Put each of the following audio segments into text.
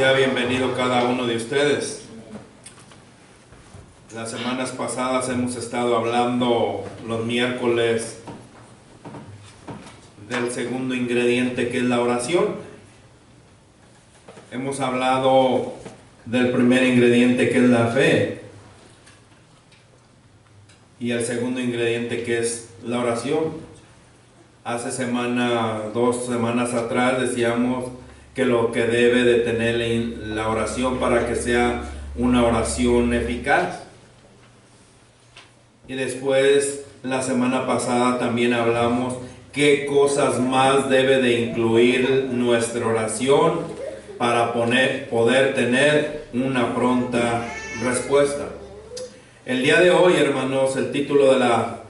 Sea bienvenido cada uno de ustedes. Las semanas pasadas hemos estado hablando los miércoles del segundo ingrediente, que es la oración. Hemos hablado del primer ingrediente, que es la fe, y el segundo ingrediente, que es la oración. Hace dos semanas atrás decíamos que lo que debe de tener la oración para que sea una oración eficaz. Y después, la semana pasada también hablamos qué cosas más debe de incluir nuestra oración para poder tener una pronta respuesta. El día de hoy, hermanos, el título de la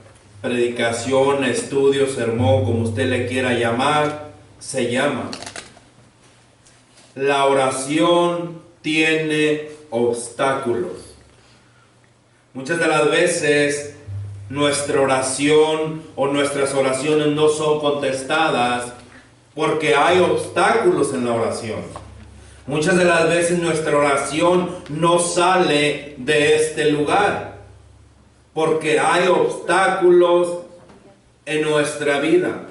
predicación, estudio, sermón, como usted le quiera llamar, se llama: la oración tiene obstáculos. Muchas de las veces nuestra oración o nuestras oraciones no son contestadas porque hay obstáculos en la oración. Muchas de las veces nuestra oración no sale de este lugar porque hay obstáculos en nuestra vida.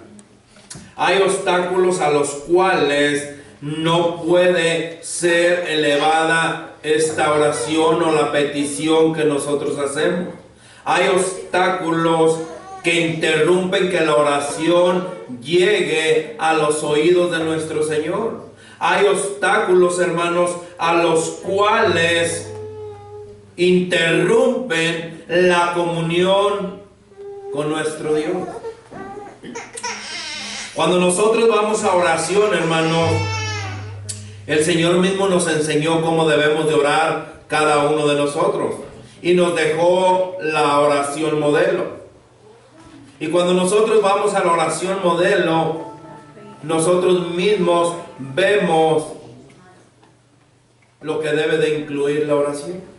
Hay obstáculos a los cuales no puede ser elevada esta oración o la petición que nosotros hacemos. Hay obstáculos que interrumpen que la oración llegue a los oídos de nuestro Señor. Hay obstáculos, hermanos, a los cuales interrumpen la comunión con nuestro Dios. Cuando nosotros vamos a oración, hermanos, el Señor mismo nos enseñó cómo debemos de orar cada uno de nosotros y nos dejó la oración modelo. Y cuando nosotros vamos a la oración modelo, nosotros mismos vemos lo que debe de incluir la oración.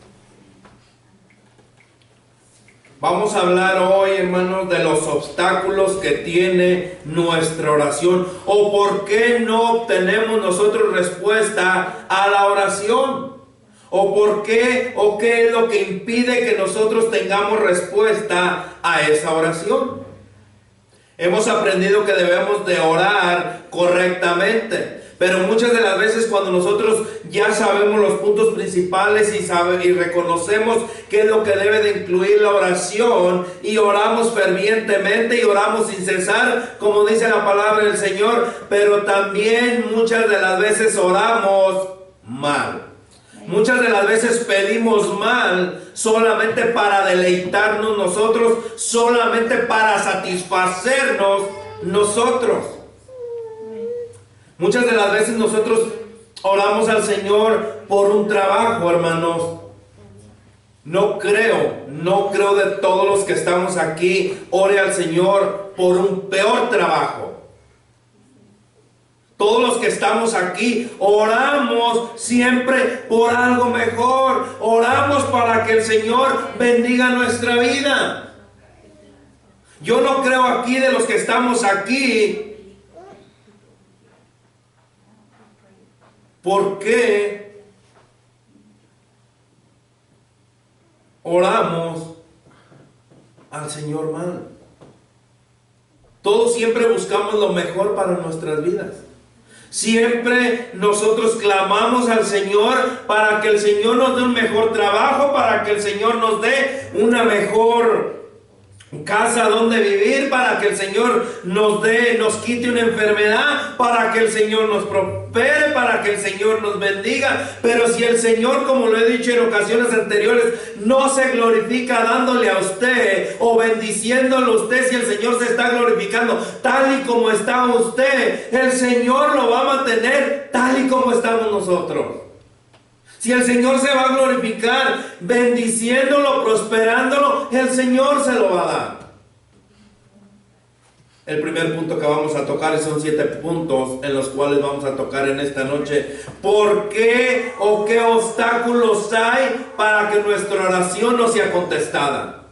Vamos a hablar hoy, hermanos, de los obstáculos que tiene nuestra oración, o por qué no obtenemos nosotros respuesta a la oración, o por qué, o qué es lo que impide que nosotros tengamos respuesta a esa oración. Hemos aprendido que debemos de orar correctamente, pero muchas de las veces cuando nosotros ya sabemos los puntos principales y reconocemos qué es lo que debe de incluir la oración, y oramos fervientemente y oramos sin cesar, como dice la palabra del Señor, pero también muchas de las veces oramos mal. Muchas de las veces pedimos mal solamente para deleitarnos nosotros, solamente para satisfacernos nosotros. Muchas de las veces nosotros oramos al Señor por un trabajo, hermanos. No creo de todos los que estamos aquí ore al Señor por un peor trabajo. Todos los que estamos aquí oramos siempre por algo mejor. Oramos para que el Señor bendiga nuestra vida. Yo no creo aquí de los que estamos aquí. ¿Por qué oramos al Señor mal? Todos siempre buscamos lo mejor para nuestras vidas. Siempre nosotros clamamos al Señor para que el Señor nos dé un mejor trabajo, para que el Señor nos dé una mejor casa donde vivir, para que el Señor nos quite una enfermedad, para que el Señor nos prospere, para que el Señor nos bendiga. Pero si el Señor, como lo he dicho en ocasiones anteriores, no se glorifica dándole a usted o bendiciéndolo a usted, si el Señor se está glorificando tal y como está usted, el Señor lo va a mantener tal y como estamos nosotros. Si el Señor se va a glorificar bendiciéndolo, prosperándolo, el Señor se lo va a dar. El primer punto que vamos a tocar, son 7 puntos en los cuales vamos a tocar en esta noche. ¿Por qué o qué obstáculos hay para que nuestra oración no sea contestada?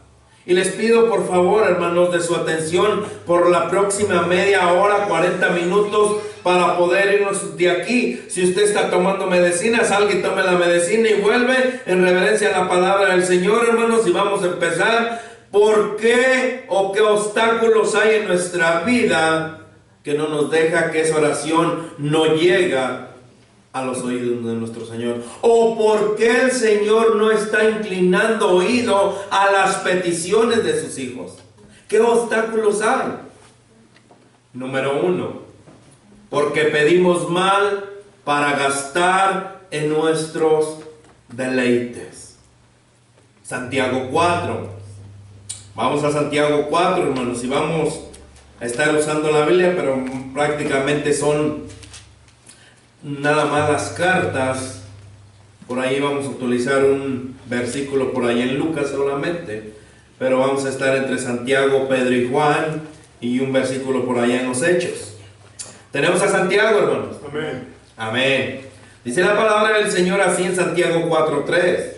Y les pido por favor, hermanos, de su atención por la próxima media hora, 40 minutos. para poder irnos de aquí. Si usted está tomando medicina, salga y tome la medicina y vuelve en reverencia a la palabra del Señor, hermanos, y vamos a empezar. ¿Por qué o qué obstáculos hay en nuestra vida que no nos deja que esa oración no llega a los oídos de nuestro Señor? ¿O por qué el Señor no está inclinando oído a las peticiones de sus hijos? ¿Qué obstáculos hay? Número 1, porque pedimos mal para gastar en nuestros deleites. Santiago 4. Vamos a Santiago 4, hermanos, y vamos a estar usando la Biblia, pero prácticamente son nada más las cartas. Por ahí vamos a utilizar un versículo por ahí en Lucas solamente, pero vamos a estar entre Santiago, Pedro y Juan, y un versículo por allá en los Hechos. Tenemos a Santiago, hermanos. Amén. Amén. Dice la palabra del Señor así en Santiago 4:3.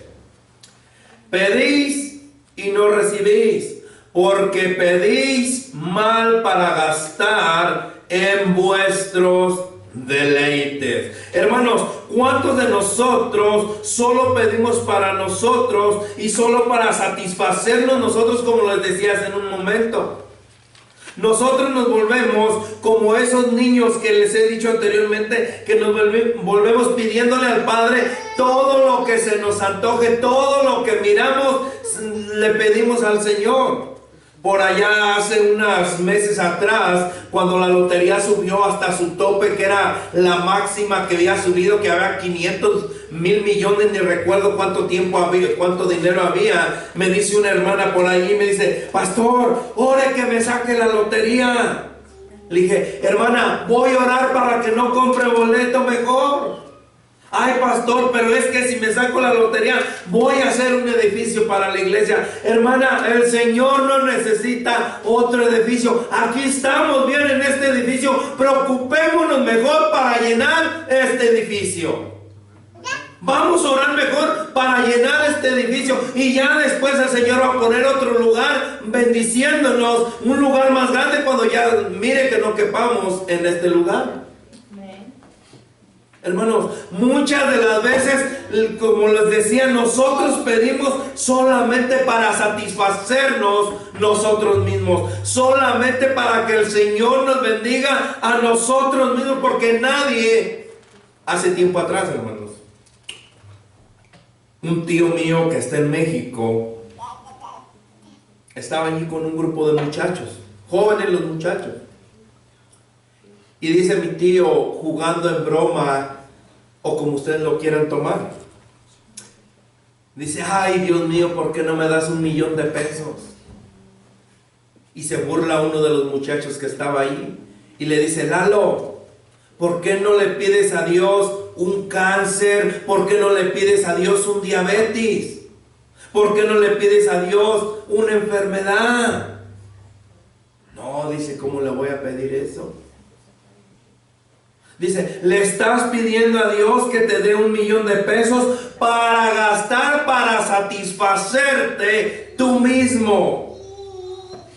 Pedís y no recibís, porque pedís mal para gastar en vuestros deleites. Hermanos, ¿cuántos de nosotros solo pedimos para nosotros y solo para satisfacernos nosotros, como les decía hace un momento? Nosotros nos volvemos como esos niños que les he dicho anteriormente, que nos volvemos pidiéndole al Padre todo lo que se nos antoje, todo lo que miramos, le pedimos al Señor. Por allá hace unos meses atrás, cuando la lotería subió hasta su tope, que era la máxima que había subido, que había 500 mil millones, ni recuerdo cuánto tiempo había, cuánto dinero había, me dice una hermana por ahí, me dice: pastor, ore que me saque la lotería. Le dije: hermana, voy a orar para que no compre boleto mejor. Ay, pastor, pero es que si me saco la lotería voy a hacer un edificio para la iglesia. Hermana, el Señor no necesita otro edificio. Aquí estamos bien en este edificio. Preocupémonos mejor para llenar este edificio. Vamos a orar mejor para llenar este edificio, y ya después el Señor va a poner otro lugar bendiciéndonos, un lugar más grande cuando ya mire que no quepamos en este lugar. Hermanos, muchas de las veces, como les decía, nosotros pedimos solamente para satisfacernos nosotros mismos, solamente para que el Señor nos bendiga a nosotros mismos, porque nadie, hace tiempo atrás, hermanos, un tío mío que está en México, estaba allí con un grupo de muchachos, jóvenes los muchachos. Y dice mi tío, jugando en broma, o como ustedes lo quieran tomar, dice: ay, Dios mío, ¿por qué no me das 1,000,000 de pesos? Y se burla uno de los muchachos que estaba ahí y le dice: Lalo, ¿por qué no le pides a Dios un cáncer? ¿Por qué no le pides a Dios un diabetes? ¿Por qué no le pides a Dios una enfermedad? No, dice, ¿cómo le voy a pedir eso? Dice: le estás pidiendo a Dios que te dé 1,000,000 de pesos para gastar, para satisfacerte tú mismo.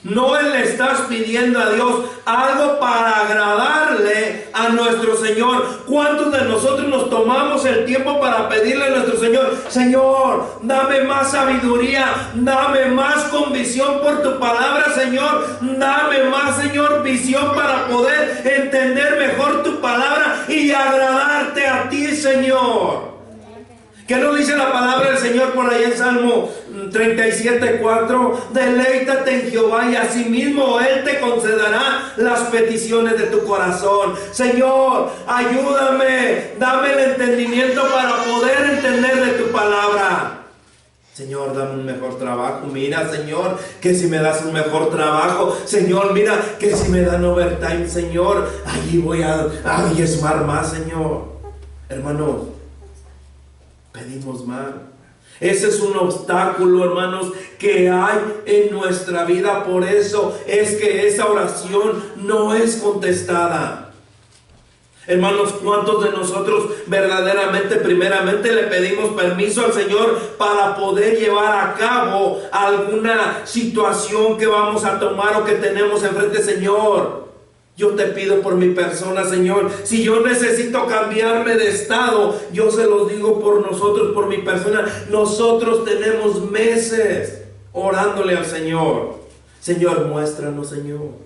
No le estás pidiendo a Dios algo para agradarle a nuestro Señor. ¿Cuántos de nosotros nos tomamos el tiempo para pedirle a nuestro Señor: Señor, dame más sabiduría, dame más convicción por tu palabra, Señor, dame más, Señor, visión para poder entender mejor tu palabra y agradarte a ti, Señor? ¿Qué nos dice la palabra del Señor por ahí en Salmo 37:4? Deleítate en Jehová y asimismo Él te concederá las peticiones de tu corazón. Señor, ayúdame, dame el entendimiento para poder entender de tu palabra. Señor, dame un mejor trabajo. Mira, Señor, que si me das un mejor trabajo, Señor, mira, que si me dan overtime, Señor, allí voy a diezmar más, Señor. Hermanos, pedimos mal. Ese es un obstáculo, hermanos, que hay en nuestra vida. Por eso es que esa oración no es contestada. Hermanos, ¿cuántos de nosotros verdaderamente, primeramente, le pedimos permiso al Señor para poder llevar a cabo alguna situación que vamos a tomar o que tenemos enfrente? Señor, Yo te pido por mi persona, Señor. Si yo necesito cambiarme de estado, yo se los digo por nosotros, por mi persona. Nosotros tenemos meses orándole al Señor. Señor, muéstranos, Señor.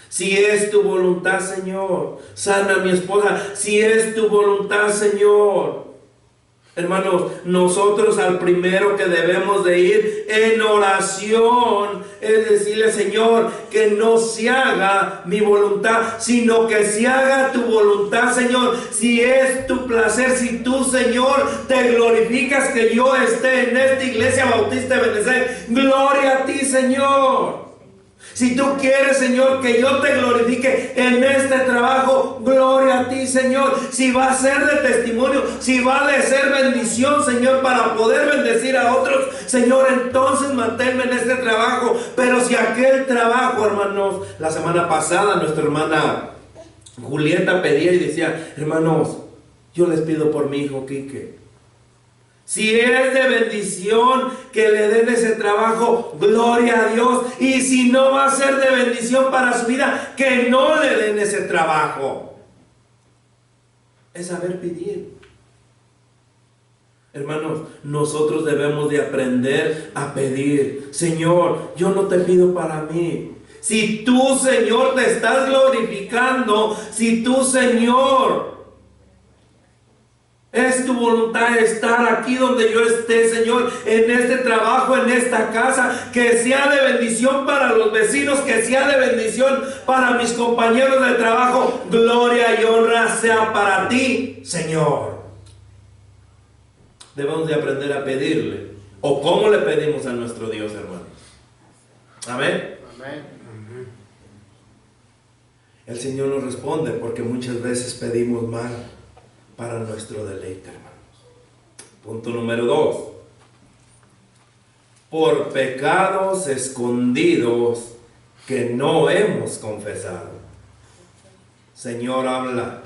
Si es tu voluntad, Señor, sana a mi esposa. Si es tu voluntad, Señor. Hermanos, nosotros al primero que debemos de ir en oración es decirle, Señor, que no se haga mi voluntad, sino que se haga tu voluntad, Señor. Si es tu placer, si tú, Señor, te glorificas que yo esté en esta iglesia bautista de Benecer, gloria a ti, Señor. Si tú quieres, Señor, que yo te glorifique en este trabajo, gloria a ti, Señor. Si va a ser de testimonio, si va a ser bendición, Señor, para poder bendecir a otros, Señor, entonces manténme en este trabajo. Pero si aquel trabajo, hermanos, la semana pasada nuestra hermana Julieta pedía y decía, hermanos, yo les pido por mi hijo Quique. Si es de bendición que le den ese trabajo, gloria a Dios. Y si no va a ser de bendición para su vida, que no le den ese trabajo. Es saber pedir. Hermanos, nosotros debemos de aprender a pedir. Señor, yo no te pido para mí. Si tú, Señor, te estás glorificando, si tú, Señor, es tu voluntad estar aquí donde yo esté, Señor, en este trabajo, en esta casa, que sea de bendición para los vecinos, que sea de bendición para mis compañeros de trabajo. Gloria y honra sea para ti, Señor. Debemos de aprender a pedirle. ¿O cómo le pedimos a nuestro Dios, hermanos? Amén. Amén. El Señor nos responde porque muchas veces pedimos mal para nuestro deleite, hermanos. Punto número 2. Por pecados escondidos que no hemos confesado. Señor, habla.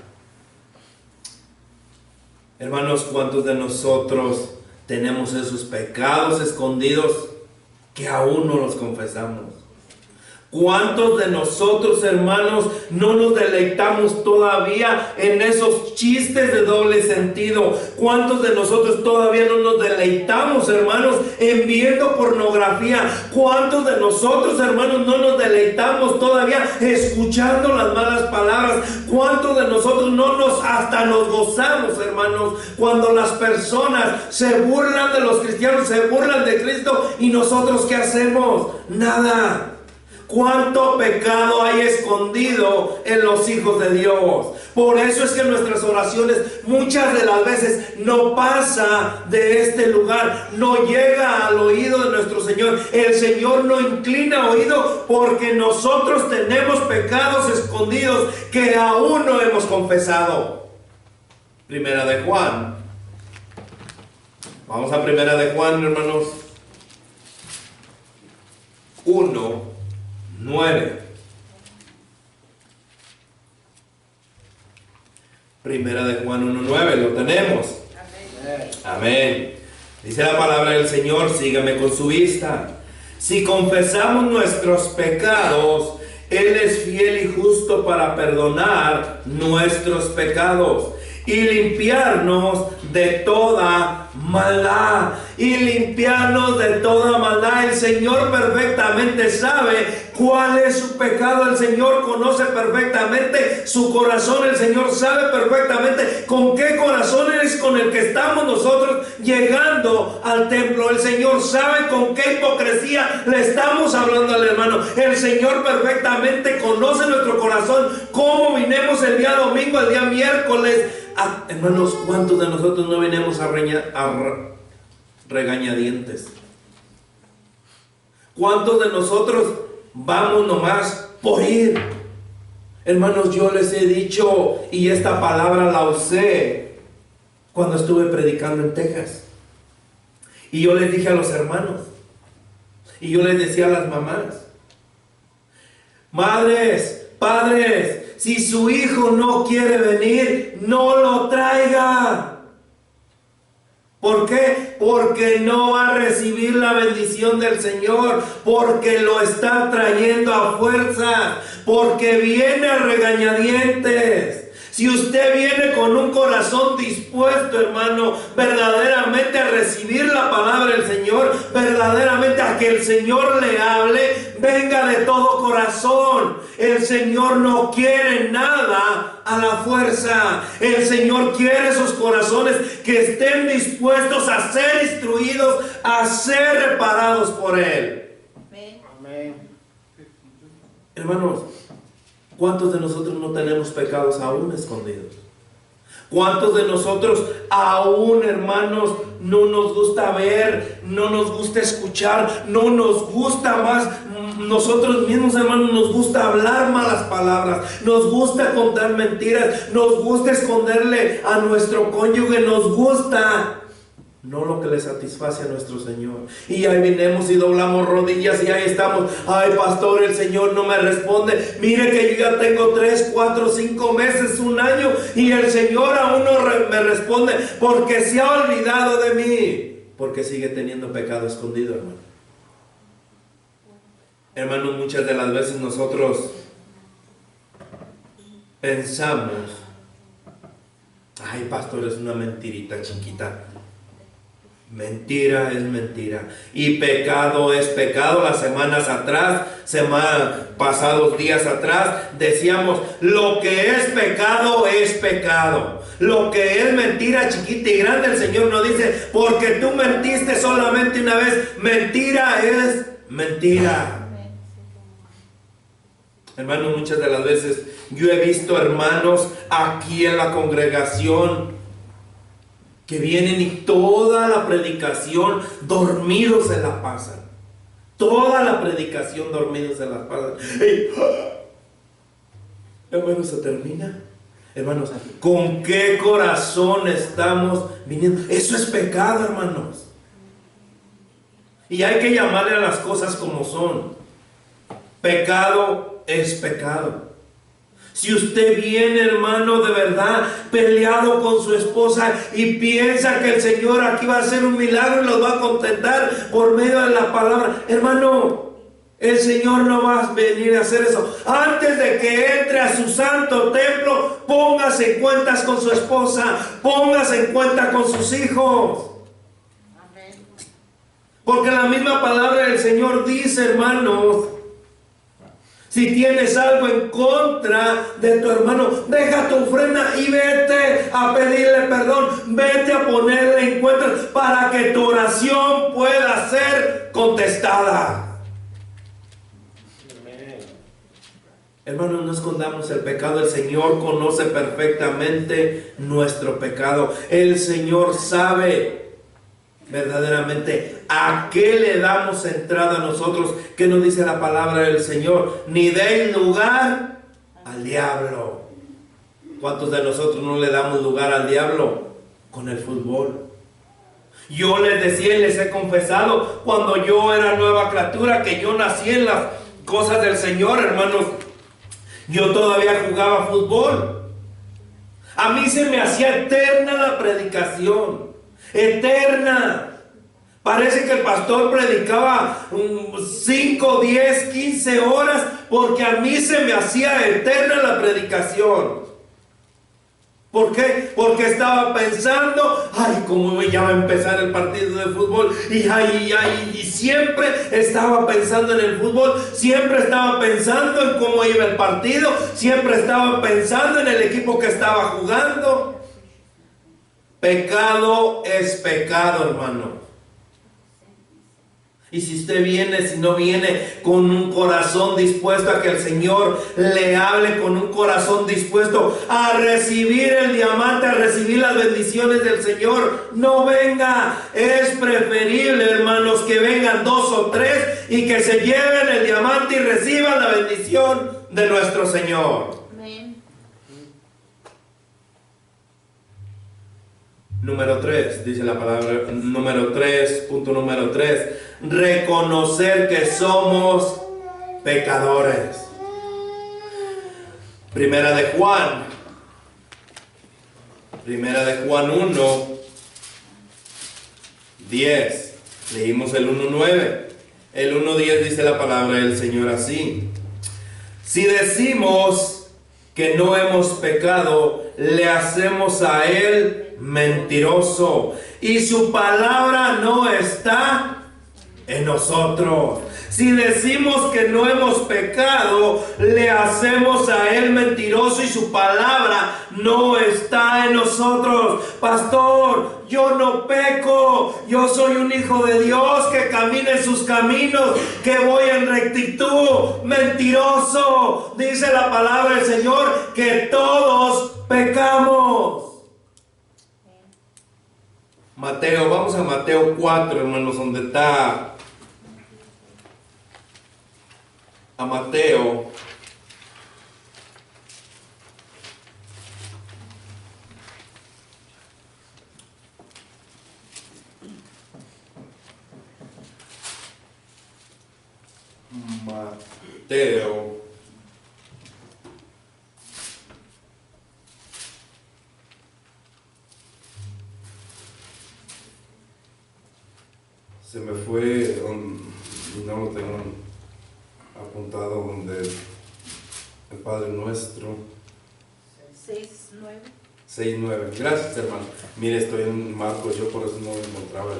Hermanos, ¿cuántos de nosotros tenemos esos pecados escondidos que aún no los confesamos? ¿Cuántos de nosotros, hermanos, no nos deleitamos todavía en esos chistes de doble sentido? ¿Cuántos de nosotros todavía no nos deleitamos, hermanos, en viendo pornografía? ¿Cuántos de nosotros, hermanos, no nos deleitamos todavía escuchando las malas palabras? ¿Cuántos de nosotros hasta nos gozamos, hermanos, cuando las personas se burlan de los cristianos, se burlan de Cristo, y nosotros ¿qué hacemos? Nada. ¿Cuánto pecado hay escondido en los hijos de Dios? Por eso es que nuestras oraciones muchas de las veces no pasa de este lugar, no llega al oído de nuestro Señor. El Señor no inclina oído porque nosotros tenemos pecados escondidos que aún no hemos confesado. Primera de Juan. Vamos a Primera de Juan, hermanos. 1:9. Primera de Juan 1:9, lo tenemos. Amén. Amén. Dice la palabra del Señor, sígame con su vista. Si confesamos nuestros pecados, Él es fiel y justo para perdonar nuestros pecados y limpiarnos de toda maldad. Y limpiarnos de toda maldad. El Señor perfectamente sabe cuál es su pecado. El Señor conoce perfectamente su corazón. El Señor sabe perfectamente con qué corazón es con el que estamos nosotros llegando al templo. El Señor sabe con qué hipocresía le estamos hablando al hermano. El Señor perfectamente conoce nuestro corazón. Cómo vinimos el día domingo, el día miércoles. Hermanos, ¿cuántos de nosotros no vinimos a regañadientes? ¿Cuántos de nosotros vamos nomás por ir? Hermanos, yo les he dicho, y esta palabra la usé cuando estuve predicando en Texas, y yo les dije a los hermanos, y yo les decía a las mamás: madres, padres, si su hijo no quiere venir, no lo traiga. ¿Por qué? Porque no va a recibir la bendición del Señor, porque lo está trayendo a fuerza, porque viene a regañadientes. Si usted viene con un corazón dispuesto, hermano, verdaderamente a recibir la palabra del Señor, verdaderamente a que el Señor le hable, venga de todo corazón. El Señor no quiere nada a la fuerza. El Señor quiere esos corazones que estén dispuestos a ser instruidos, a ser reparados por Él. Amén. Hermanos, ¿cuántos de nosotros no tenemos pecados aún escondidos? ¿Cuántos de nosotros aún, hermanos, no nos gusta ver, no nos gusta escuchar, no nos gusta más? Nosotros mismos, hermanos, nos gusta hablar malas palabras, nos gusta contar mentiras, nos gusta esconderle a nuestro cónyuge, nos gusta no lo que le satisface a nuestro Señor. Y ahí venimos y doblamos rodillas y ahí estamos. Ay, pastor, el Señor no me responde. Mire que yo ya tengo 3, 4, 5 meses, un año y el Señor aún no me responde porque se ha olvidado de mí. Porque sigue teniendo pecado escondido, hermano. Hermanos, muchas de las veces nosotros pensamos: ay, pastor, es una mentirita chiquita. Mentira es mentira y pecado es pecado. Las semanas atrás, pasados días atrás, decíamos: lo que es pecado es pecado. Lo que es mentira chiquita y grande, el Señor nos dice: porque tú mentiste solamente una vez, mentira es mentira. Hermanos, muchas de las veces yo he visto hermanos aquí en la congregación que vienen y toda la predicación dormidos se la pasan. Toda la predicación dormidos se la pasan. Hermanos, se termina. Hermanos, ¿con qué corazón estamos viniendo? Eso es pecado, hermanos. Y hay que llamarle a las cosas como son. Pecado es pecado. Si usted viene, hermano, de verdad peleado con su esposa y piensa que el Señor aquí va a hacer un milagro y los va a contentar por medio de la palabra, hermano, el Señor no va a venir a hacer eso. Antes de que entre a su santo templo, póngase en cuentas con su esposa, póngase en cuenta con sus hijos. Porque la misma palabra del Señor dice, hermanos: si tienes algo en contra de tu hermano, deja tu ofrenda y vete a pedirle perdón. Vete a ponerle en cuenta para que tu oración pueda ser contestada. Hermanos, no escondamos el pecado. El Señor conoce perfectamente nuestro pecado. El Señor sabe verdaderamente a qué le damos entrada a nosotros. ¿Qué nos dice la palabra del Señor? Ni deis lugar al diablo. ¿Cuántos de nosotros no le damos lugar al diablo? Con el fútbol. Yo les decía y les he confesado, cuando yo era nueva criatura, que yo nací en las cosas del Señor, hermanos, yo todavía jugaba fútbol. A mí se me hacía eterna la predicación. Eterna. Parece que el pastor predicaba 5, 10, 15 horas, porque a mí se me hacía eterna la predicación. ¿Por qué? Porque estaba pensando: ay, cómo ya va a empezar el partido de fútbol, y siempre estaba pensando en el fútbol, siempre estaba pensando en cómo iba el partido, siempre estaba pensando en el equipo que estaba jugando. Pecado es pecado, hermano. Y si usted viene, si no viene con un corazón dispuesto a que el Señor le hable, con un corazón dispuesto a recibir el diamante, a recibir las bendiciones del Señor, no venga. Es preferible, hermanos, que vengan 2 o 3 y que se lleven el diamante y reciban la bendición de nuestro Señor. Número 3, dice la palabra, punto número 3, reconocer que somos pecadores. Primera de Juan 1, 10. Leímos el 1:9. El 1:10 dice la palabra del Señor así: si decimos que no hemos pecado, le hacemos a Él mentiroso, y su palabra no está en nosotros. Si decimos que no hemos pecado, le hacemos a Él mentiroso y su palabra no está en nosotros. Pastor, yo no peco, yo soy un hijo de Dios que camina en sus caminos, que voy en rectitud. Mentiroso, dice la palabra del Señor, que todos pecamos. Mateo, vamos a Mateo 4, hermanos, donde está a Mateo. Mateo. Se me fue, no lo tengo apuntado, donde el Padre Nuestro. 6:9. Gracias, hermano. Mire, estoy en Marcos, yo por eso no lo encontraba.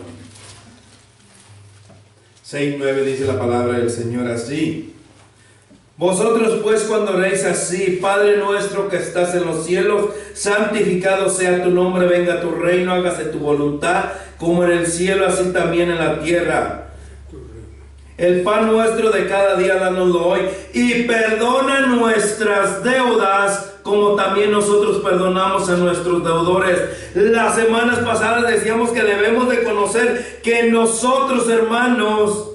6:9 dice la palabra del Señor así: vosotros pues cuando oréis así: Padre nuestro que estás en los cielos, santificado sea tu nombre, venga tu reino, hágase tu voluntad, como en el cielo, así también en la tierra. El pan nuestro de cada día dánoslo hoy, y perdona nuestras deudas, como también nosotros perdonamos a nuestros deudores. Las semanas pasadas decíamos que debemos de conocer que nosotros, hermanos,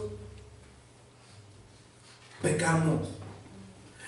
pecamos.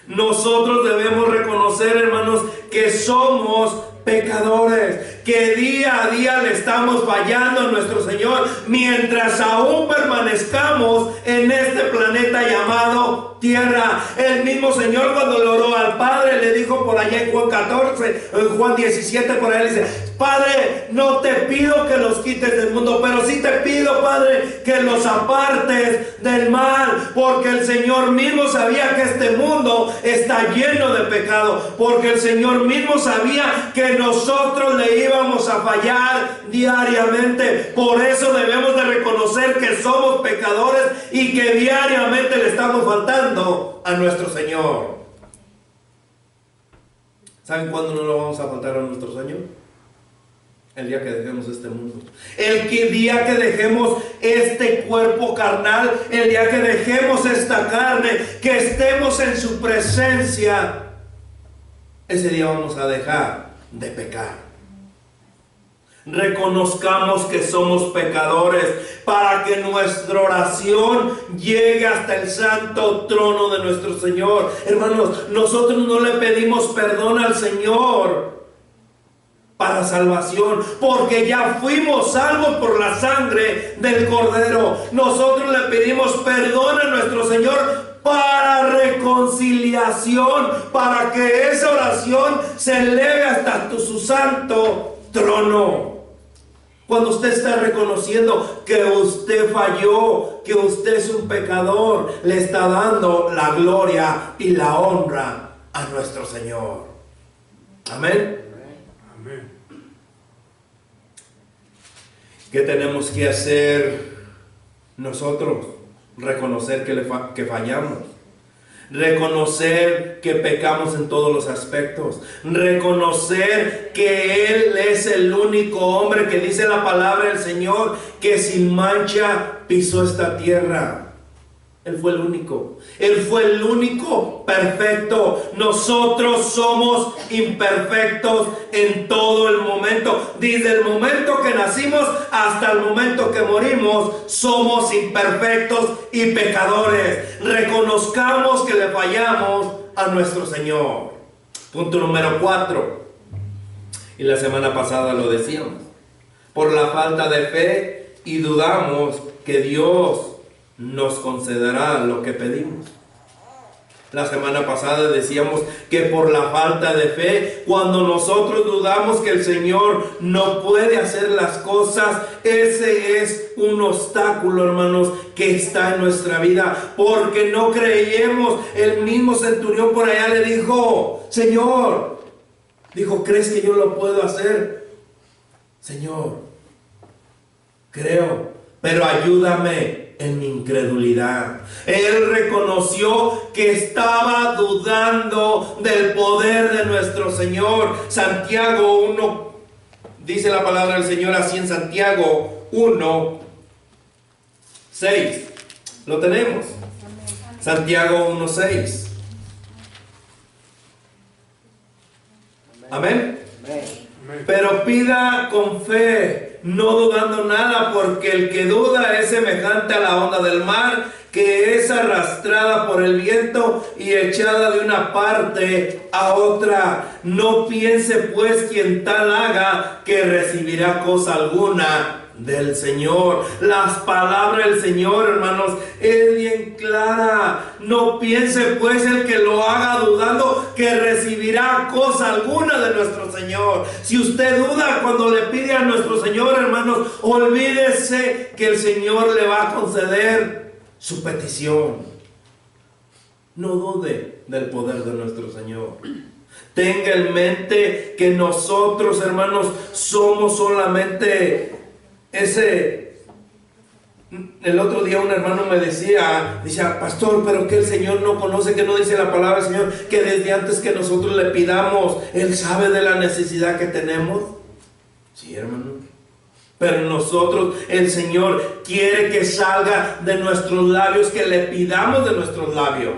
Nosotros debemos reconocer, hermanos, que somos pecadores, que día a día le estamos fallando a nuestro Señor, mientras aún permanezcamos en este planeta llamado tierra. El mismo Señor, cuando le oró al Padre, le dijo por allá en Juan 14, en Juan 17, por ahí le dice: Padre, no te pido que los quites del mundo, pero sí te pido, Padre, que los apartes del mal, porque el Señor mismo sabía que este mundo está lleno de pecado, porque el Señor mismo sabía que nosotros le íbamos a fallar diariamente. Por eso debemos de reconocer que somos pecadores y que diariamente le estamos faltando a nuestro Señor. ¿Saben cuándo no lo vamos a faltar a nuestro Señor? El día que dejemos este mundo, día que dejemos este cuerpo carnal, el día que dejemos esta carne, que estemos en su presencia, ese día vamos a dejar de pecar. Reconozcamos que somos pecadores para que nuestra oración llegue hasta el santo trono de nuestro Señor. Hermanos, nosotros no le pedimos perdón al Señor para salvación, porque ya fuimos salvos por la sangre del Cordero. Nosotros le pedimos perdón a nuestro Señor para reconciliación, para que esa oración se eleve hasta su santo trono. Cuando usted está reconociendo que usted falló, que usted es un pecador, le está dando la gloria y la honra a nuestro Señor. Amén. Amén. ¿Qué tenemos que hacer nosotros? Reconocer que fallamos. Reconocer que pecamos en todos los aspectos. Reconocer que Él es el único hombre que dice la palabra del Señor que sin mancha pisó esta tierra. Él fue el único. Él fue el único perfecto. Nosotros somos imperfectos en todo el momento. Desde el momento que nacimos hasta el momento que morimos, somos imperfectos y pecadores. Reconozcamos que le fallamos a nuestro Señor. Punto número 4. Y la semana pasada lo decíamos. Por la falta de fe y dudamos que Dios nos concederá lo que pedimos. La semana pasada decíamos que por la falta de fe, cuando nosotros dudamos que el Señor no puede hacer las cosas, ese es un obstáculo, hermanos, que está en nuestra vida, porque no creemos. El mismo centurión por allá le dijo: Señor, dijo, ¿crees que yo lo puedo hacer? Señor, creo, pero ayúdame en mi incredulidad. Él reconoció que estaba dudando del poder de nuestro Señor. Santiago 1, dice la palabra del Señor así en Santiago 1, 6. Lo tenemos. Santiago 1, 6. Amén. Pero pida con fe, no dudando nada, porque el que duda es semejante a la onda del mar, que es arrastrada por el viento y echada de una parte a otra. No piense pues quien tal haga que recibirá cosa alguna del Señor. Las palabras del Señor, hermanos, es bien clara. No piense pues el que lo haga dudando que recibirá cosa alguna de nuestro Señor. Si usted duda cuando le pide a nuestro Señor, hermanos, olvídese que el Señor le va a conceder su petición. No dude del poder de nuestro Señor. Tenga en mente que nosotros, hermanos, somos solamente el otro día un hermano me decía, pastor, pero que el Señor no conoce, que no dice la palabra del Señor, que desde antes que nosotros le pidamos, Él sabe de la necesidad que tenemos. Sí, hermano. Pero nosotros, el Señor quiere que salga de nuestros labios, que le pidamos de nuestros labios.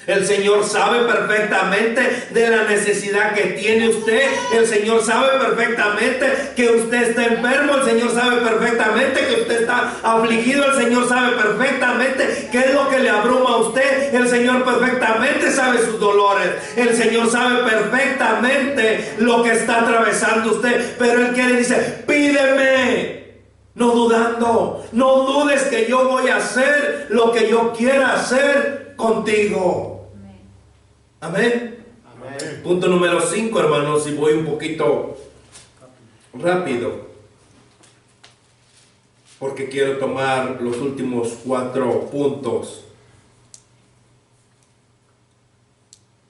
El Señor sabe perfectamente de la necesidad que tiene usted. El Señor sabe perfectamente que usted está enfermo. El Señor sabe perfectamente que usted está afligido. El Señor sabe perfectamente qué es lo que le abruma a usted. El Señor perfectamente sabe sus dolores. El Señor sabe perfectamente lo que está atravesando usted. Pero Él quiere, dice, pídeme. No dudando. No dudes que yo voy a hacer lo que yo quiera hacer contigo. Amén. Amén. Punto número 5, hermanos, y voy un poquito rápido, porque quiero tomar los últimos 4 puntos.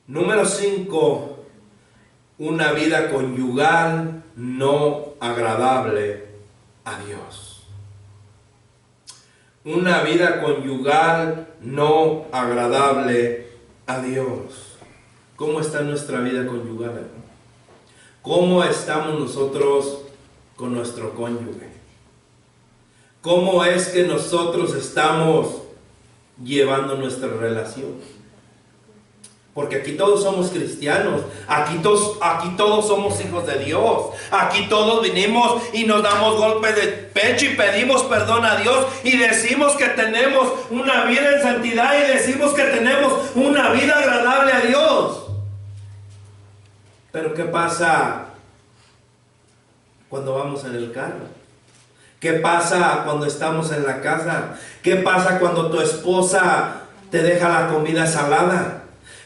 Número 5, una vida conyugal no agradable a Dios. Una vida conyugal no agradable a Dios. ¿Cómo está nuestra vida conyugal, hermano? ¿Cómo estamos nosotros con nuestro cónyuge? ¿Cómo es que nosotros estamos llevando nuestra relación? Porque aquí todos somos cristianos, aquí todos somos hijos de Dios, aquí todos vinimos y nos damos golpes de pecho y pedimos perdón a Dios y decimos que tenemos una vida en santidad y decimos que tenemos una vida agradable a Dios. Pero ¿qué pasa cuando vamos en el carro? ¿Qué pasa cuando estamos en la casa? ¿Qué pasa cuando tu esposa te deja la comida salada?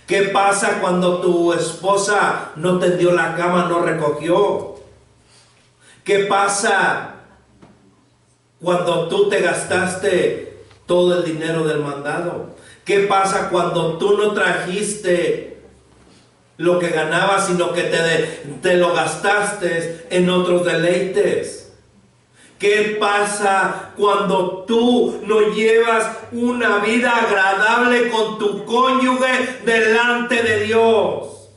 ¿Qué pasa cuando tu esposa no tendió la cama, no recogió? ¿Qué pasa cuando tú te gastaste todo el dinero del mandado? ¿Qué pasa cuando tú no trajiste lo que ganabas, sino que te lo gastaste en otros deleites? ¿Qué pasa cuando tú no llevas una vida agradable con tu cónyuge delante de Dios?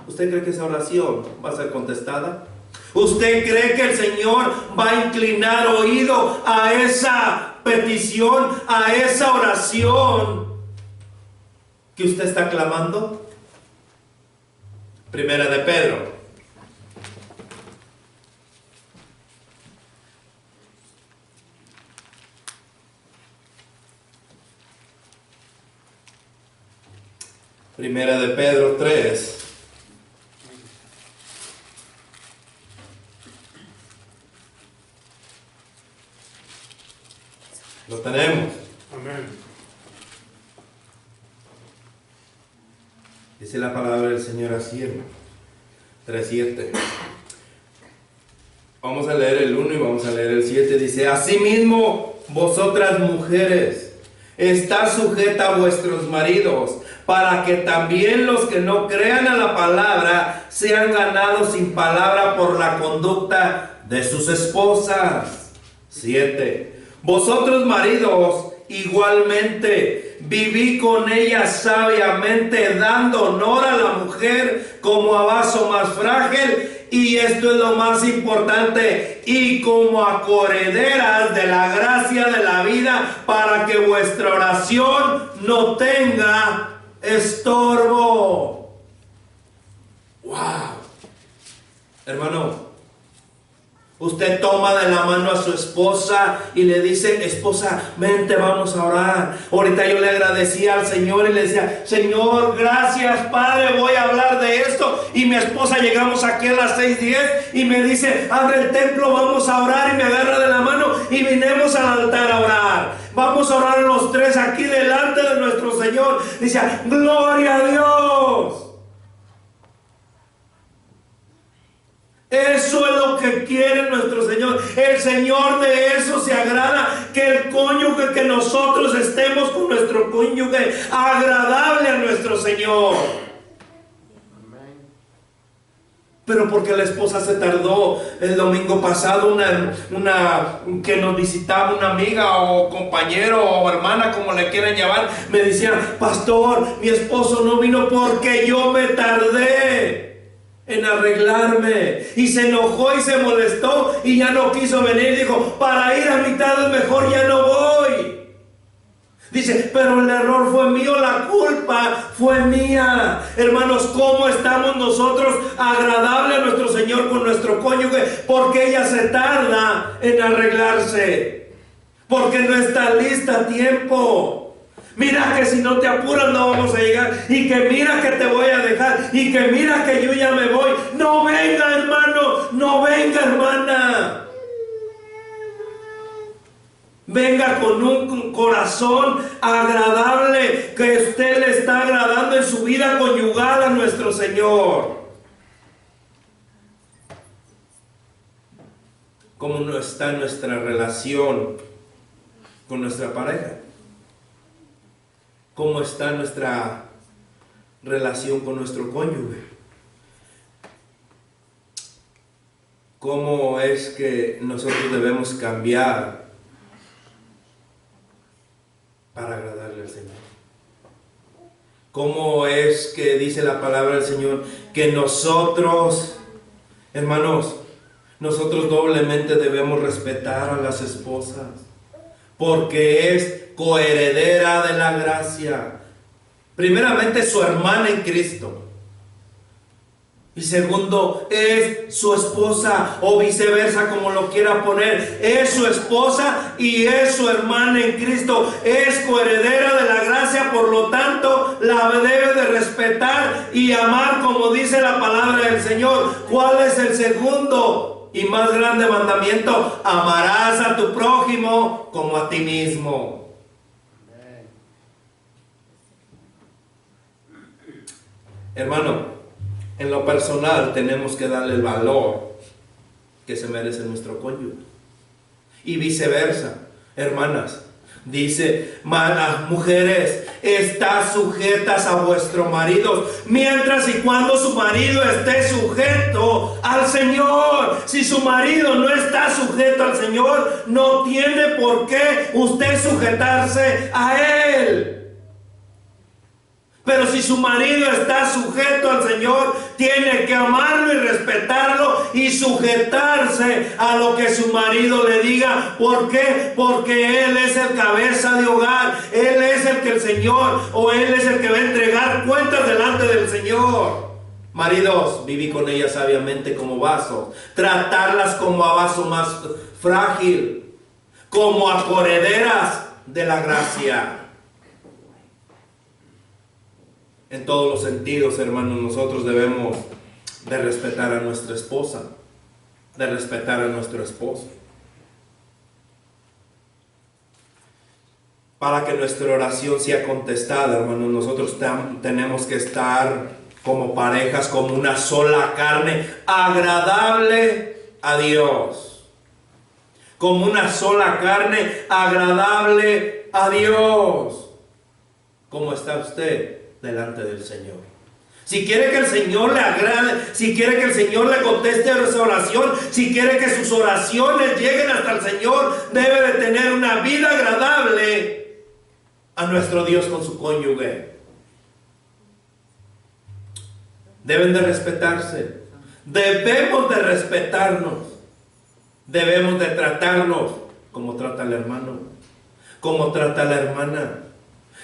¿Usted cree que esa oración va a ser contestada? ¿Usted cree que el Señor va a inclinar oído a esa petición, a esa oración que usted está clamando? Primera de Pedro. Primera de Pedro 3. Lo tenemos. Amén. Dice la palabra del Señor así, hermano. 3:7. Vamos a leer el 1 y vamos a leer el 7. Dice: asimismo, vosotras mujeres, estad sujeta a vuestros maridos, para que también los que no crean a la palabra sean ganados sin palabra por la conducta de sus esposas. 7. Vosotros maridos, igualmente, viví con ella sabiamente, dando honor a la mujer como a vaso más frágil, y esto es lo más importante, y como a coherederas de la gracia de la vida, para que vuestra oración no tenga estorbo. Wow, hermano. Usted toma de la mano a su esposa y le dice: esposa, vente, vamos a orar. Ahorita yo le agradecía al Señor y le decía: Señor, gracias, Padre, voy a hablar de esto. Y mi esposa, llegamos aquí a las 6:10 y me dice: abre el templo, vamos a orar. Y me agarra de la mano y vinimos al altar a orar. Vamos a orar los tres aquí delante de nuestro Señor. Dice: gloria a Dios. Eso es lo que quiere nuestro Señor. El Señor de eso se agrada, que el cónyuge, que nosotros estemos con nuestro cónyuge agradable a nuestro Señor. Pero porque la esposa se tardó el domingo pasado, que nos visitaba una amiga o compañero o hermana, como le quieran llamar, me decían: pastor, mi esposo no vino porque yo me tardé en arreglarme, y se enojó y se molestó y ya no quiso venir. Dijo: para ir a mitad es mejor, ya no voy. Dice: pero el error fue mío, la culpa fue mía. Hermanos, ¿cómo estamos nosotros agradable a nuestro Señor con nuestro cónyuge? Porque ella se tarda en arreglarse, porque no está lista a tiempo. Mira que si no te apuras no vamos a llegar, y que mira que te voy a dejar, y que mira que yo ya me voy. No venga, hermano, no venga, hermana. Venga con un corazón agradable, que usted le está agradando en su vida conyugal a nuestro Señor. ¿Cómo no está nuestra relación con nuestra pareja? ¿Cómo está nuestra relación con nuestro cónyuge? ¿Cómo es que nosotros debemos cambiar para agradarle al Señor? ¿Cómo es que dice la palabra del Señor que nosotros, hermanos, nosotros doblemente debemos respetar a las esposas? Porque es coheredera de la gracia. Primeramente, su hermana en Cristo. Y segundo, es su esposa, o viceversa, como lo quiera poner. Es su esposa y es su hermana en Cristo. Es coheredera de la gracia, por lo tanto, la debe de respetar y amar, como dice la palabra del Señor. ¿Cuál es el segundo y más grande mandamiento? Amarás a tu prójimo como a ti mismo. Hermano, en lo personal tenemos que darle el valor que se merece nuestro cónyuge. Y viceversa, hermanas. Dice: mujeres, estad sujetas a vuestros maridos, mientras y cuando su marido esté sujeto al Señor. Si su marido no está sujeto al Señor, no tiene por qué usted sujetarse a él. Pero si su marido está sujeto al Señor, tiene que amarlo y respetarlo y sujetarse a lo que su marido le diga. ¿Por qué? Porque él es el cabeza de hogar. Él es el que el Señor, o él es el que va a entregar cuentas delante del Señor. Maridos, viví con ellas sabiamente como vasos, tratarlas como a vaso más frágil, como a correderas de la gracia. En todos los sentidos, hermanos, nosotros debemos de respetar a nuestra esposa, de respetar a nuestro esposo. Para que nuestra oración sea contestada, hermanos, nosotros tenemos que estar como parejas, como una sola carne, agradable a Dios. Como una sola carne, agradable a Dios. ¿Cómo está usted delante del Señor? Si quiere que el Señor le agrade, si quiere que el Señor le conteste a esa oración, si quiere que sus oraciones lleguen hasta el Señor, debe de tener una vida agradable a nuestro Dios con su cónyuge. Deben de respetarse. Debemos de respetarnos. Debemos de tratarnos como trata el hermano, como trata la hermana.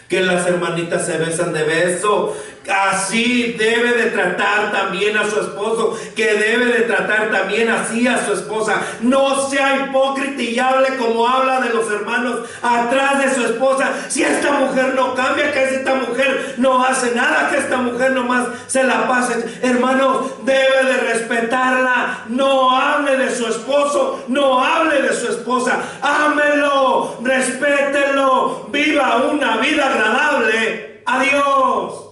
Que las hermanitas se besan de beso. Así debe de tratar también a su esposo, que debe de tratar también así a su esposa. No sea hipócrita y hable como habla de los hermanos atrás de su esposa. Si esta mujer no cambia, que esta mujer no hace nada, que esta mujer nomás se la pasa. Hermano, debe de respetarla. No hable de su esposo, no hable de su esposa. Ámelo, respételo, viva una vida agradable a Dios.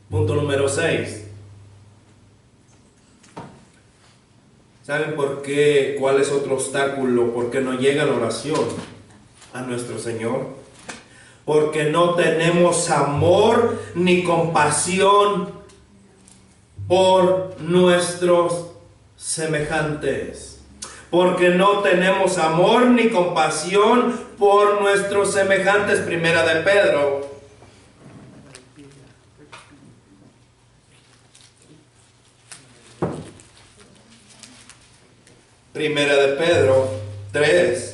Punto número 6. ¿Saben por qué? ¿Cuál es otro obstáculo? ¿Por qué no llega la oración a nuestro Señor? Porque no tenemos amor ni compasión por nuestros semejantes. Porque no tenemos amor ni compasión por nuestros semejantes. Primera de Pedro. Primera de Pedro 3.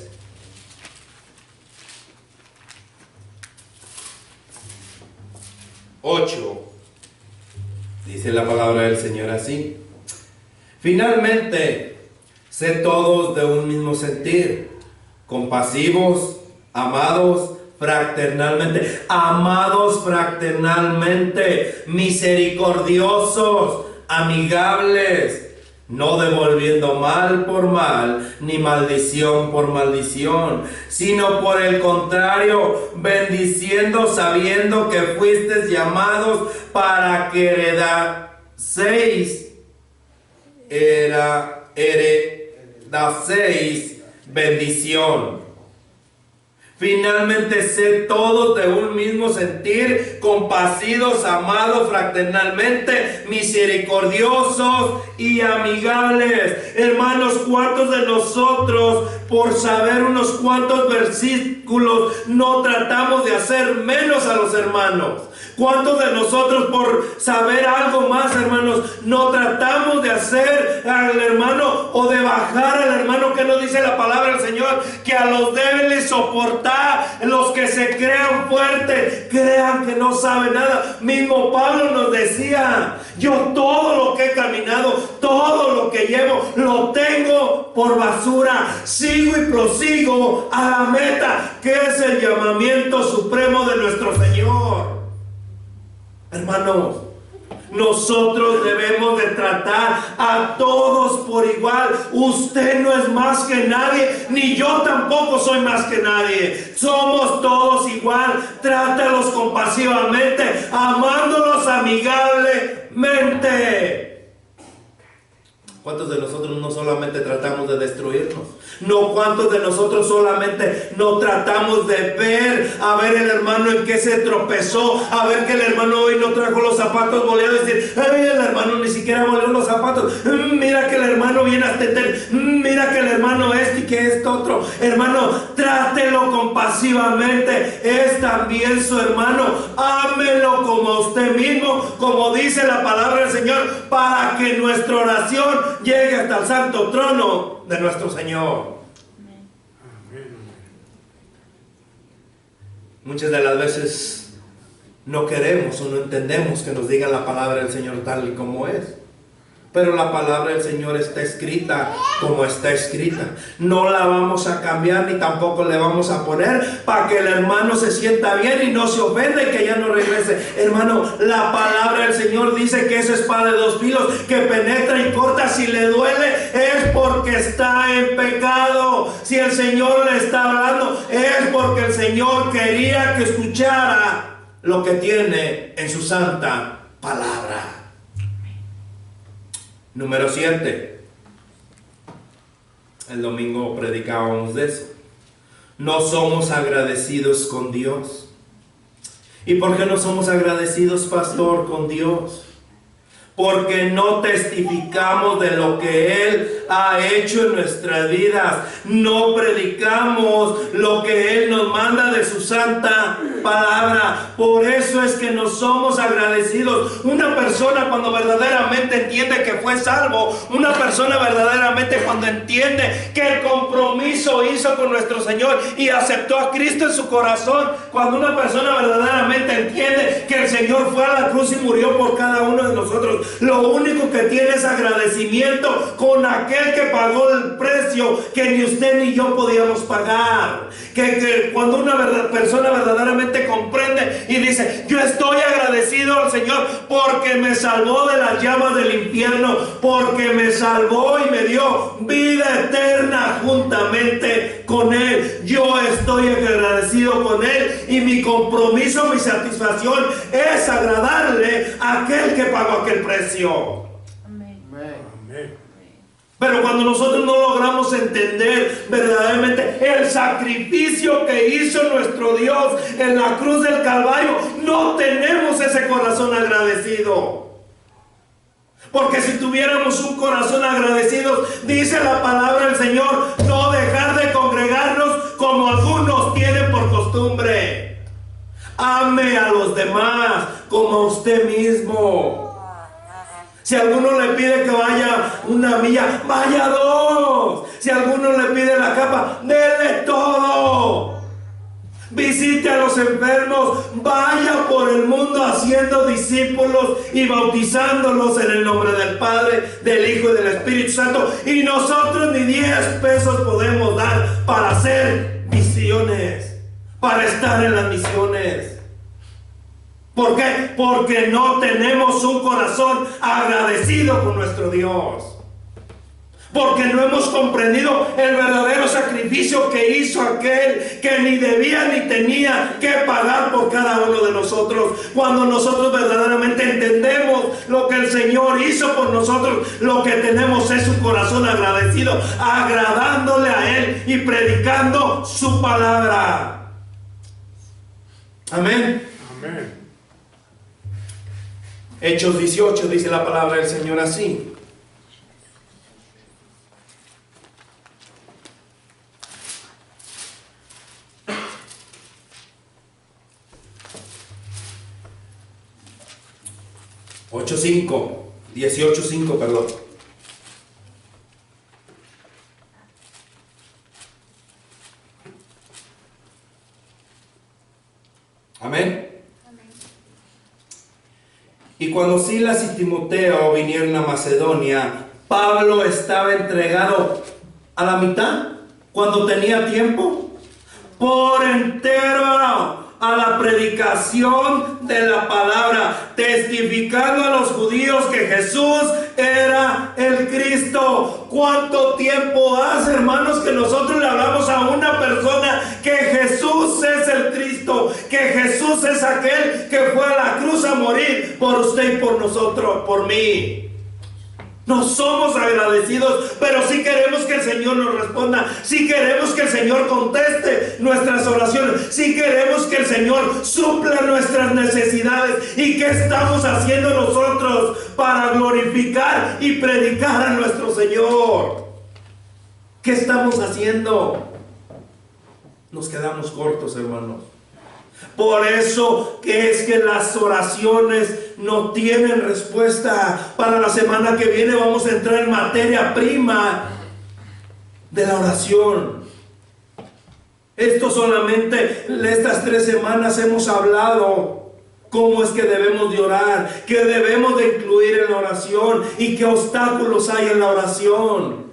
Dice la palabra del Señor así: finalmente, sed todos de un mismo sentir, compasivos, amados fraternalmente, misericordiosos, amigables, no devolviendo mal por mal, ni maldición por maldición, sino por el contrario, bendiciendo, sabiendo que fuisteis llamados para que heredaseis bendición. Finalmente, sed todos de un mismo sentir, compasivos, amados fraternalmente, misericordiosos y amigables. Hermanos, ¿cuántos de nosotros, por saber unos cuantos versículos, no tratamos de hacer menos a los hermanos? ¿Cuántos de nosotros, por saber algo más, hermanos, no tratamos de hacer al hermano o de bajar al hermano? Que nos dice la palabra del Señor, que a los débiles soportar, los que se crean fuertes, crean que no saben nada. Mismo Pablo nos decía: yo todo lo que he caminado, todo lo que llevo, lo tengo por basura. Sigo y prosigo a la meta, que es el llamamiento supremo de nuestro Señor. Hermanos, nosotros debemos de tratar a todos por igual. Usted no es más que nadie, ni yo tampoco soy más que nadie. Somos todos igual. Trátalos compasivamente, amándolos amigablemente. ¿Cuántos de nosotros no solamente tratamos de destruirnos? No, ¿cuántos de nosotros solamente no tratamos de ver, a ver el hermano en qué se tropezó, a ver que el hermano hoy no trajo los zapatos boleados, decir: ay, el hermano ni siquiera boleó los zapatos, mira que el hermano viene a atender, mira que el hermano y que esto otro. Hermano, trátelo compasivamente, es también su hermano, ámelo como a usted mismo, como dice la palabra del Señor, para que nuestra oración llegue hasta el santo trono de nuestro Señor. Muchas de las veces no queremos o no entendemos que nos diga la palabra del Señor tal y como es. Pero la palabra del Señor está escrita como está escrita. No la vamos a cambiar ni tampoco le vamos a poner para que el hermano se sienta bien y no se ofenda y que ya no regrese. Hermano, la palabra del Señor dice que esa espada de dos filos que penetra y corta, si le duele es porque está en pecado. Si el Señor le está hablando es porque el Señor quería que escuchara lo que tiene en su santa palabra. Número 7. El domingo predicábamos de eso. No somos agradecidos con Dios. ¿Y por qué no somos agradecidos, pastor, con Dios? Porque no testificamos de lo que Él ha hecho en nuestras vidas. No predicamos lo que Él nos manda de su santa palabra. Por eso es que no somos agradecidos. Una persona cuando verdaderamente entiende que fue salvo, una persona verdaderamente cuando entiende que el compromiso hizo con nuestro Señor y aceptó a Cristo en su corazón, cuando una persona verdaderamente entiende que el Señor fue a la cruz y murió por cada uno de nosotros, lo único que tiene es agradecimiento con aquel que pagó el precio que ni usted ni yo podíamos pagar. Que cuando una persona verdaderamente comprende y dice: yo estoy agradecido al Señor porque me salvó de las llamas del infierno, porque me salvó y me dio vida eterna juntamente con Él. Yo estoy agradecido con Él y mi compromiso, mi satisfacción es agradarle a aquel que pagó aquel precio. Amén. Amén. Pero cuando nosotros no logramos entender verdaderamente el sacrificio que hizo nuestro Dios en la cruz del Calvario, no tenemos ese corazón agradecido. Porque si tuviéramos un corazón agradecido, dice la palabra del Señor, no dejar de congregarnos como algunos tienen por costumbre. Ame a los demás como a usted mismo. Si alguno le pide que vaya una milla, vaya 2. Si alguno le pide la capa, déle todo. Visite a los enfermos, vaya por el mundo haciendo discípulos y bautizándolos en el nombre del Padre, del Hijo y del Espíritu Santo. Y nosotros ni 10 pesos podemos dar para hacer misiones, para estar en las misiones. ¿Por qué? Porque no tenemos un corazón agradecido con nuestro Dios. Porque no hemos comprendido el verdadero sacrificio que hizo aquel que ni debía ni tenía que pagar por cada uno de nosotros. Cuando nosotros verdaderamente entendemos lo que el Señor hizo por nosotros, lo que tenemos es un corazón agradecido, agradándole a Él y predicando su palabra. Amén. Amén. Hechos 18 dice la palabra del Señor así. Ocho 5, 18:5, perdón. Amén. Y cuando Silas y Timoteo vinieron a Macedonia, Pablo estaba entregado a la mitad, cuando tenía tiempo, por entero a la predicación de la palabra, testificando a los judíos que Jesús era el Cristo. ¿Cuánto tiempo hace, hermanos, que nosotros le hablamos a una persona que Jesús es el Cristo, que Jesús es aquel que fue a la cruz a morir por usted y por nosotros, por mí? No somos agradecidos, pero sí queremos que el Señor nos responda, sí queremos que el Señor conteste nuestras oraciones, sí queremos que el Señor supla nuestras necesidades. ¿Y qué estamos haciendo nosotros para glorificar y predicar a nuestro Señor? ¿Qué estamos haciendo? Nos quedamos cortos, hermanos. Por eso que es que las oraciones no tienen respuesta. Para la semana que viene vamos a entrar en materia prima de la oración. Esto solamente, estas 3 semanas hemos hablado cómo es que debemos de orar, qué debemos de incluir en la oración y qué obstáculos hay en la oración.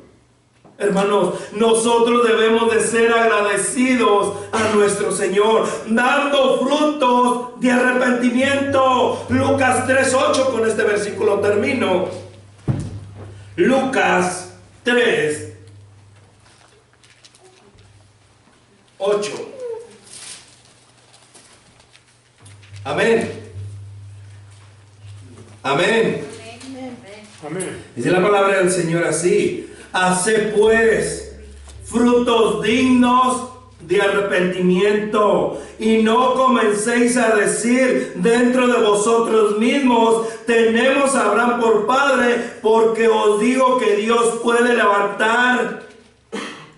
Hermanos, nosotros debemos de ser agradecidos a nuestro Señor, dando frutos de arrepentimiento. Lucas 3:8, con este versículo termino. Lucas 3:8. Amén. Amén. Amén. Dice la palabra del Señor así: haced pues frutos dignos de arrepentimiento, y no comencéis a decir dentro de vosotros mismos: tenemos a Abraham por padre, porque os digo que Dios puede levantar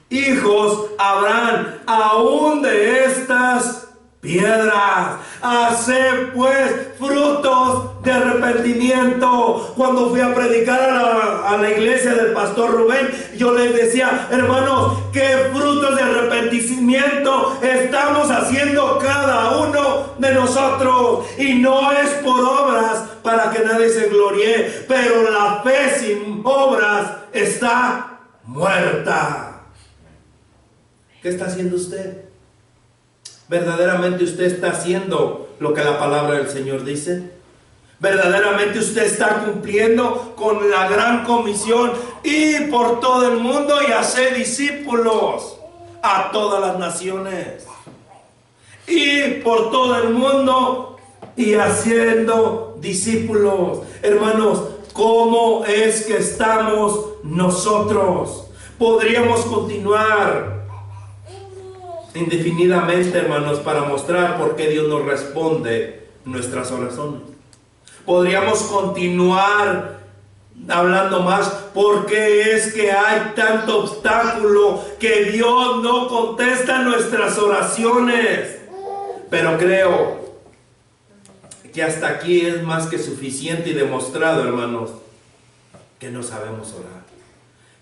hijos a Abraham aún de estas piedras. Haced pues frutos de arrepentimiento. Cuando fui a predicar a la iglesia del pastor Rubén, yo les decía: hermanos, ¿qué frutos de arrepentimiento estamos haciendo cada uno de nosotros? Y no es por obras para que nadie se gloríe, pero la fe sin obras está muerta. ¿Qué está haciendo usted? ¿Verdaderamente usted está haciendo lo que la palabra del Señor dice? ¿Verdaderamente usted está cumpliendo con la gran comisión: ir por todo el mundo y hacer discípulos a todas las naciones? Ir por todo el mundo y haciendo discípulos. Hermanos, ¿cómo es que estamos nosotros? Podríamos continuar indefinidamente, hermanos, para mostrar por qué Dios nos responde nuestras oraciones. Podríamos continuar hablando más por qué es que hay tanto obstáculo que Dios no contesta nuestras oraciones. Pero creo que hasta aquí es más que suficiente y demostrado, hermanos, que no sabemos orar.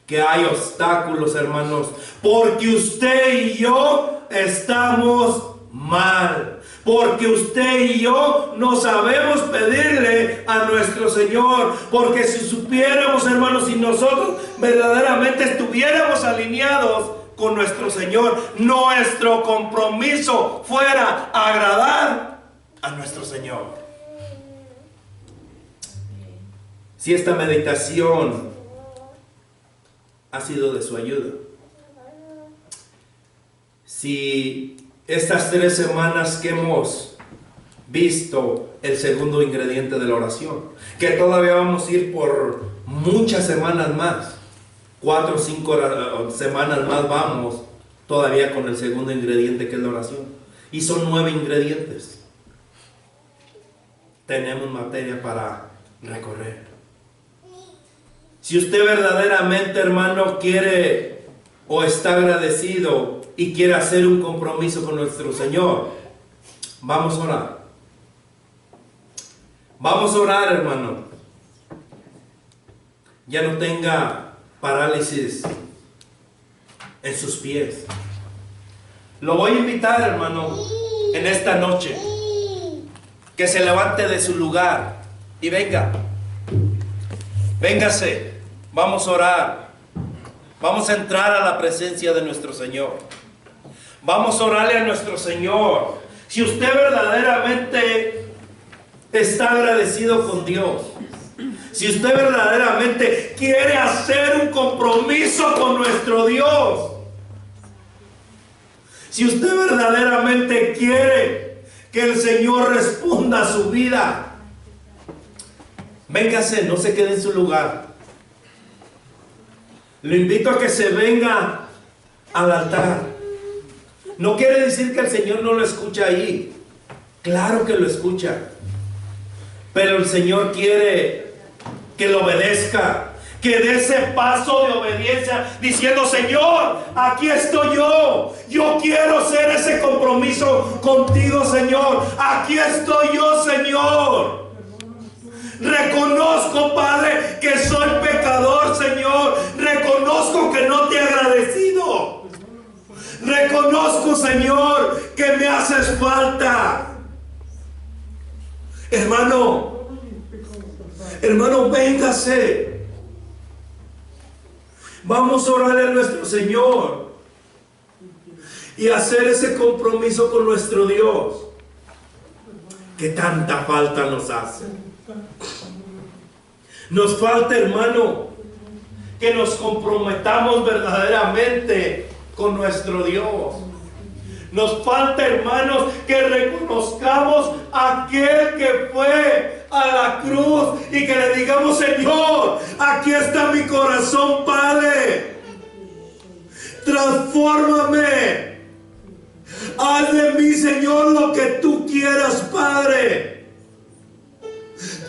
Que hay obstáculos, hermanos, porque usted y yo estamos mal, porque usted y yo no sabemos pedirle a nuestro Señor, porque si supiéramos, hermanos, si nosotros verdaderamente estuviéramos alineados con nuestro Señor, nuestro compromiso fuera agradar a nuestro Señor. Si esta meditación ha sido de su ayuda, si estas 3 semanas que hemos visto el segundo ingrediente de la oración, que todavía vamos a ir por muchas semanas más, 4 o 5 semanas más vamos todavía con el segundo ingrediente, que es la oración, y son 9 ingredientes. Tenemos materia para recorrer. Si usted verdaderamente, hermano, quiere o está agradecido y quiere hacer un compromiso con nuestro Señor, vamos a orar. Vamos a orar, hermano. Ya no tenga parálisis en sus pies. Lo voy a invitar, hermano, en esta noche, que se levante de su lugar y venga. Véngase. Vamos a orar. Vamos a entrar a la presencia de nuestro Señor. Vamos a orarle a nuestro Señor. Si usted verdaderamente está agradecido con Dios, si usted verdaderamente quiere hacer un compromiso con nuestro Dios, si usted verdaderamente quiere que el Señor responda a su vida, véngase, no se quede en su lugar. Lo invito a que se venga al altar. No quiere decir que el Señor no lo escucha ahí. Claro que lo escucha. Pero el Señor quiere que lo obedezca, que dé ese paso de obediencia, diciendo: Señor, aquí estoy yo. Yo quiero hacer ese compromiso contigo, Señor. Aquí estoy yo, Señor. Reconozco, Padre, que soy pecador, Señor. Reconozco que no te he agradecido. Reconozco, Señor, que me haces falta. Hermano, véngase. Vamos a orar a nuestro Señor y hacer ese compromiso con nuestro Dios, que tanta falta nos hace. Nos falta, hermano, que nos comprometamos verdaderamente con nuestro Dios. Nos falta, hermanos, que reconozcamos a aquel que fue a la cruz y que le digamos: Señor, aquí está mi corazón, Padre. Transfórmame. Haz de mí, Señor, lo que tú quieras, Padre.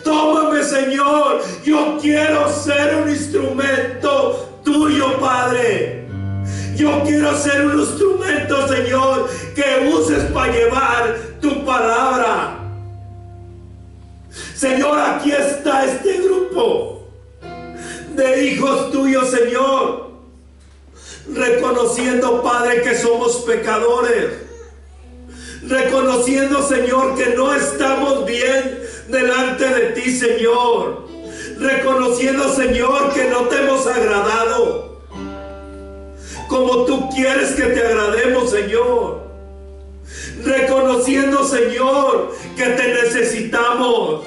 Tómame, Señor. Yo quiero ser un instrumento tuyo, Padre. Yo quiero ser un instrumento, Señor, que uses para llevar tu palabra. Señor, aquí está este grupo de hijos tuyos, Señor, reconociendo, Padre, que somos pecadores, reconociendo, Señor, que no estamos bien delante de ti, Señor, reconociendo, Señor, que no te hemos agradado como tú quieres que te agrademos, Señor, reconociendo, Señor, que te necesitamos,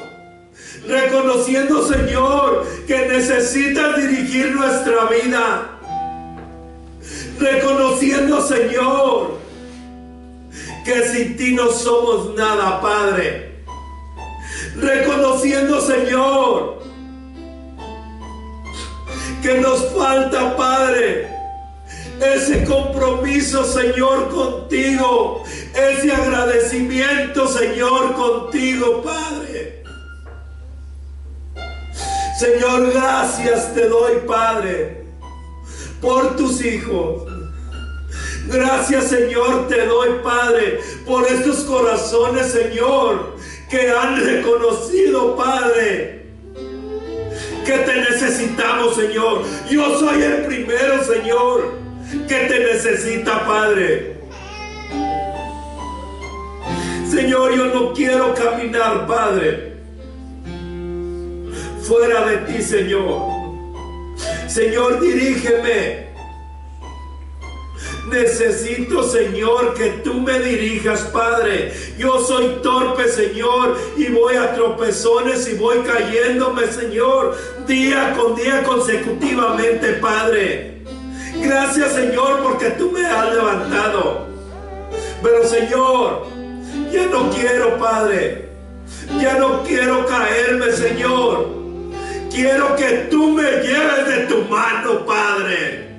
reconociendo, Señor, que necesitas dirigir nuestra vida, reconociendo, Señor, que sin ti no somos nada, Padre, reconociendo, Señor, que nos falta, Padre, ese compromiso, Señor, contigo, ese agradecimiento, Señor, contigo, Padre. Señor, gracias te doy, Padre, por tus hijos. Gracias, Señor, te doy, Padre, por estos corazones, Señor, que han reconocido, Padre, que te necesitamos, Señor. Yo soy el primero, Señor, que te necesita, Padre. Señor, yo no quiero caminar, Padre, fuera de ti, Señor. Señor, dirígeme. Necesito, Señor, que tú me dirijas, Padre. Yo soy torpe, Señor, y voy a tropezones y voy cayéndome, Señor, día con día consecutivamente, Padre. Gracias, Señor, porque tú me has levantado. Pero, Señor, ya no quiero, Padre. Ya no quiero caerme, Señor. Quiero que tú me lleves de tu mano, Padre.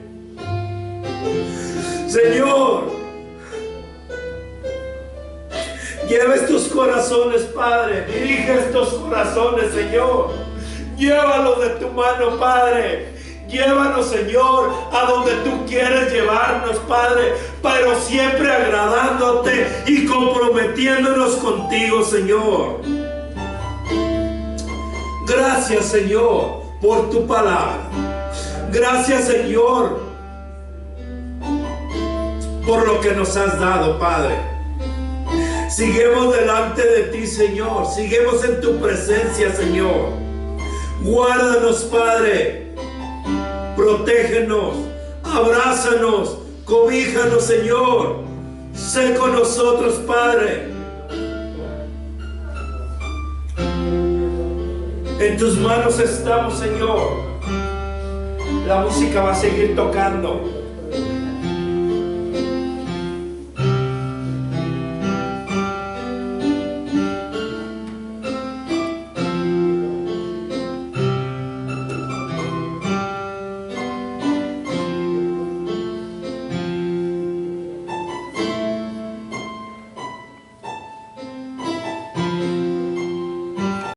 Señor, lleva estos corazones, Padre. Dirige estos corazones, Señor. Llévalos de tu mano, Padre. Llévanos, Señor, a donde tú quieres llevarnos, Padre, pero siempre agradándote y comprometiéndonos contigo, Señor. Gracias, Señor, por tu palabra. Gracias, Señor, por lo que nos has dado, Padre. Seguimos delante de ti, Señor. Seguimos en tu presencia, Señor. Guárdanos, Padre. Protégenos, abrázanos, cobíjanos, Señor. Sé con nosotros, Padre. En tus manos estamos, Señor. La música va a seguir tocando.